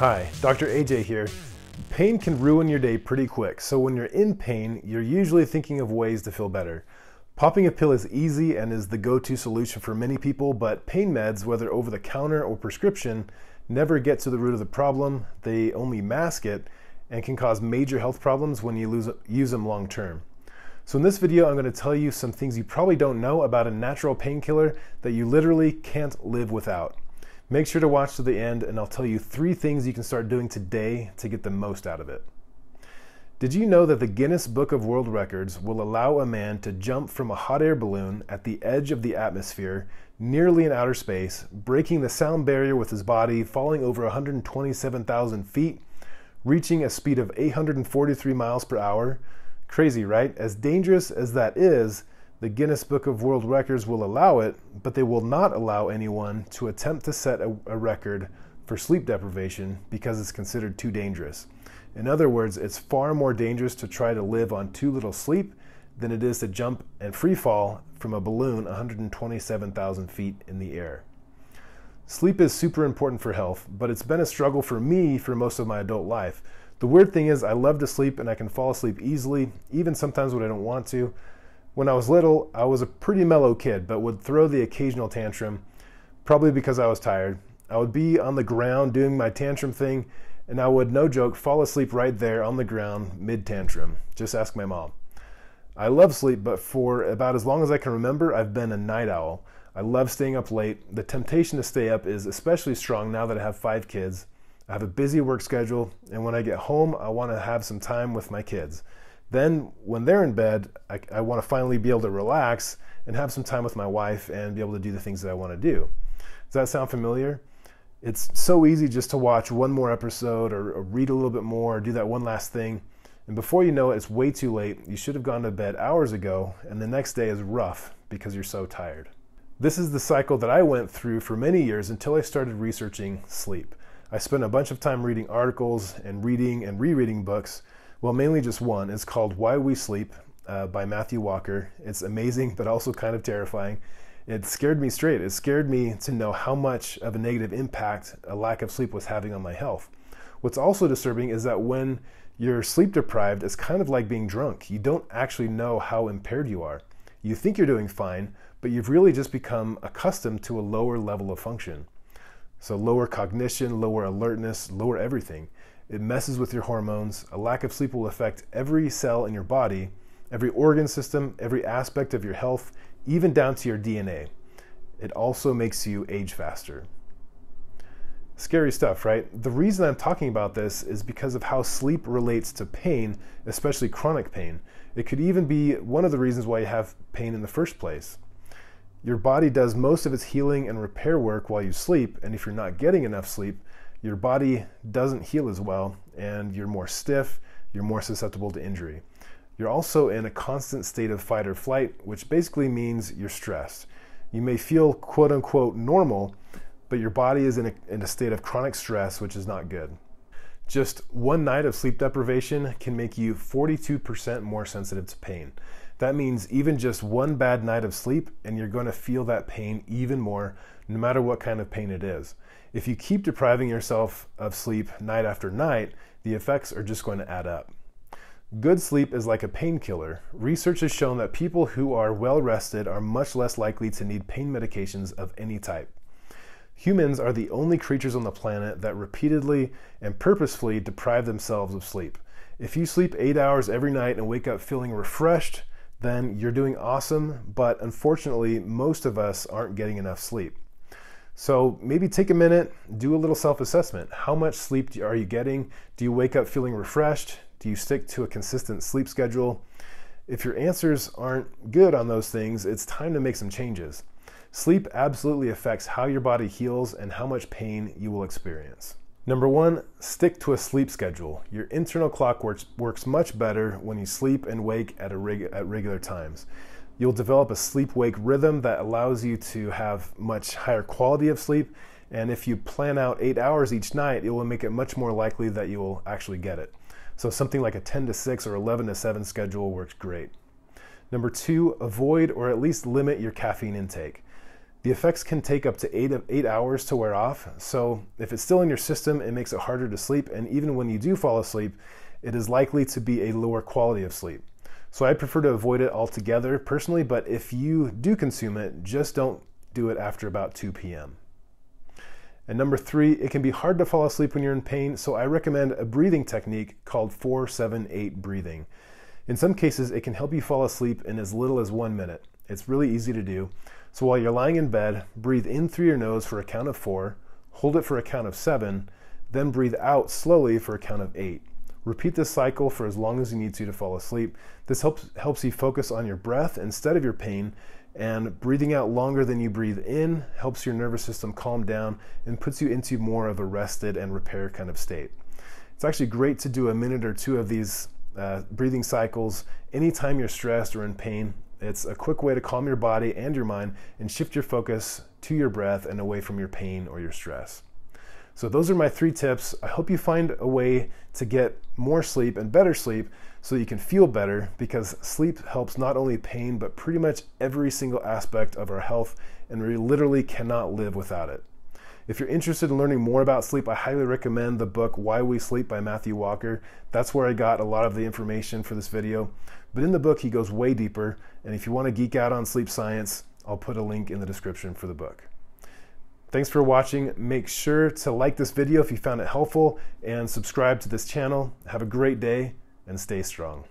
Hi, Dr. AJ here. Pain can ruin your day pretty quick, so when you're in pain, you're usually thinking of ways to feel better. Popping a pill is easy and is the go-to solution for many people, but pain meds, whether over the counter or prescription, never get to the root of the problem. They only mask it and can cause major health problems when you use them long term. So in this video, I'm going to tell you some things you probably don't know about a natural painkiller that you literally can't live without. Make sure to watch to the end, and I'll tell you 3 things you can start doing today to get the most out of it. Did you know that the Guinness Book of World Records will allow a man to jump from a hot air balloon at the edge of the atmosphere, nearly in outer space, breaking the sound barrier with his body, falling over 127,000 feet, reaching a speed of 843 miles per hour? Crazy, right? As dangerous as that is, the Guinness Book of World Records will allow it, but they will not allow anyone to attempt to set a record for sleep deprivation because it's considered too dangerous. In other words, it's far more dangerous to try to live on too little sleep than it is to jump and free fall from a balloon 127,000 feet in the air. Sleep is super important for health, but it's been a struggle for me for most of my adult life. The weird thing is I love to sleep and I can fall asleep easily, even sometimes when I don't want to. When I was little, I was a pretty mellow kid, but would throw the occasional tantrum, probably because I was tired. I would be on the ground doing my tantrum thing, and I would, no joke, fall asleep right there on the ground mid-tantrum. Just ask my mom. I love sleep, but for about as long as I can remember, I've been a night owl. I love staying up late. The temptation to stay up is especially strong now that I have 5 kids. I have a busy work schedule, and when I get home, I want to have some time with my kids. Then, when they're in bed, I want to finally be able to relax and have some time with my wife and be able to do the things that I want to do. Does that sound familiar? It's so easy just to watch one more episode or read a little bit more or do that one last thing. And before you know it, it's way too late. You should have gone to bed hours ago, and the next day is rough because you're so tired. This is the cycle that I went through for many years until I started researching sleep. I spent a bunch of time reading articles and reading and rereading books. Well, mainly just one. It's called Why We Sleep by Matthew Walker. It's amazing, but also kind of terrifying. It scared me straight. It scared me to know how much of a negative impact a lack of sleep was having on my health. What's also disturbing is that when you're sleep deprived, it's kind of like being drunk. You don't actually know how impaired you are. You think you're doing fine, but you've really just become accustomed to a lower level of function. So lower cognition, lower alertness, lower everything. It messes with your hormones. A lack of sleep will affect every cell in your body, every organ system, every aspect of your health, even down to your DNA. It also makes you age faster. Scary stuff, right? The reason I'm talking about this is because of how sleep relates to pain, especially chronic pain. It could even be one of the reasons why you have pain in the first place. Your body does most of its healing and repair work while you sleep, and if you're not getting enough sleep, your body doesn't heal as well, and you're more stiff, you're more susceptible to injury. You're also in a constant state of fight or flight, which basically means you're stressed. You may feel quote unquote normal, but your body is in a state of chronic stress, which is not good. Just one night of sleep deprivation can make you 42% more sensitive to pain. That means even just one bad night of sleep, and you're going to feel that pain even more, no matter what kind of pain it is. If you keep depriving yourself of sleep night after night, the effects are just going to add up. Good sleep is like a painkiller. Research has shown that people who are well rested are much less likely to need pain medications of any type. Humans are the only creatures on the planet that repeatedly and purposefully deprive themselves of sleep. If you sleep 8 hours every night and wake up feeling refreshed, then you're doing awesome, but unfortunately, most of us aren't getting enough sleep. So maybe take a minute, do a little self-assessment. How much sleep are you getting? Do you wake up feeling refreshed? Do you stick to a consistent sleep schedule? If your answers aren't good on those things, it's time to make some changes. Sleep absolutely affects how your body heals and how much pain you will experience. Number 1, stick to a sleep schedule. Your internal clock works much better when you sleep and wake at regular times. You'll develop a sleep-wake rhythm that allows you to have much higher quality of sleep, and if you plan out 8 hours each night, it will make it much more likely that you will actually get it. So something like a 10 to 6 or 11 to 7 schedule works great. Number 2, avoid or at least limit your caffeine intake. The effects can take up to 8 hours to wear off, so if it's still in your system, it makes it harder to sleep, and even when you do fall asleep, it is likely to be a lower quality of sleep. So I prefer to avoid it altogether personally, but if you do consume it, just don't do it after about 2 p.m. And number 3, it can be hard to fall asleep when you're in pain, so I recommend a breathing technique called 4-7-8 breathing. In some cases, it can help you fall asleep in as little as 1 minute. It's really easy to do. So while you're lying in bed, breathe in through your nose for a count of 4, hold it for a count of 7, then breathe out slowly for a count of 8. Repeat this cycle for as long as you need to fall asleep. This helps you focus on your breath instead of your pain, and breathing out longer than you breathe in helps your nervous system calm down and puts you into more of a rested and repair kind of state. It's actually great to do a minute or two of these breathing cycles anytime you're stressed or in pain. It's a quick way to calm your body and your mind and shift your focus to your breath and away from your pain or your stress. So those are my 3 tips. I hope you find a way to get more sleep and better sleep so you can feel better, because sleep helps not only pain but pretty much every single aspect of our health, and we literally cannot live without it. If you're interested in learning more about sleep, I highly recommend the book Why We Sleep by Matthew Walker. That's where I got a lot of the information for this video. But in the book, he goes way deeper, and if you want to geek out on sleep science, I'll put a link in the description for the book. Thanks for watching. Make sure to like this video if you found it helpful, and subscribe to this channel. Have a great day and stay strong.